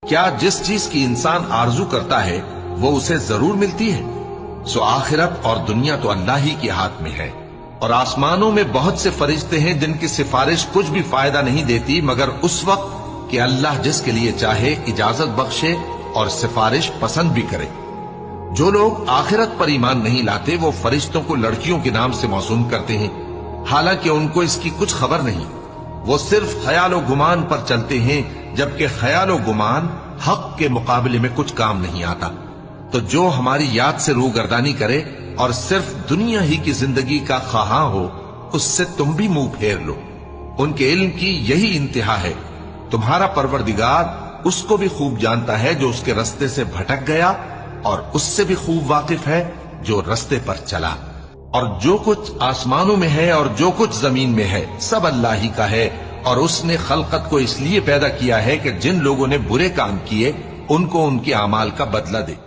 کیا جس چیز کی انسان آرزو کرتا ہے وہ اسے ضرور ملتی ہے؟ سو آخرت اور دنیا تو اللہ ہی کے ہاتھ میں ہے، اور آسمانوں میں بہت سے فرشتے ہیں جن کی سفارش کچھ بھی فائدہ نہیں دیتی مگر اس وقت کہ اللہ جس کے لیے چاہے اجازت بخشے اور سفارش پسند بھی کرے۔ جو لوگ آخرت پر ایمان نہیں لاتے وہ فرشتوں کو لڑکیوں کے نام سے موسوم کرتے ہیں، حالانکہ ان کو اس کی کچھ خبر نہیں۔ وہ صرف خیال و گمان پر چلتے ہیں، جبکہ خیال و گمان حق کے مقابلے میں کچھ کام نہیں آتا۔ تو جو ہماری یاد سے روگردانی کرے اور صرف دنیا ہی کی زندگی کا خواہاں ہو، اس سے تم بھی منہ پھیر لو۔ ان کے علم کی یہی انتہا ہے۔ تمہارا پروردگار اس کو بھی خوب جانتا ہے جو اس کے رستے سے بھٹک گیا، اور اس سے بھی خوب واقف ہے جو رستے پر چلا۔ اور جو کچھ آسمانوں میں ہے اور جو کچھ زمین میں ہے سب اللہ ہی کا ہے، اور اس نے خلقت کو اس لیے پیدا کیا ہے کہ جن لوگوں نے برے کام کیے ان کو ان کے اعمال کا بدلہ دے۔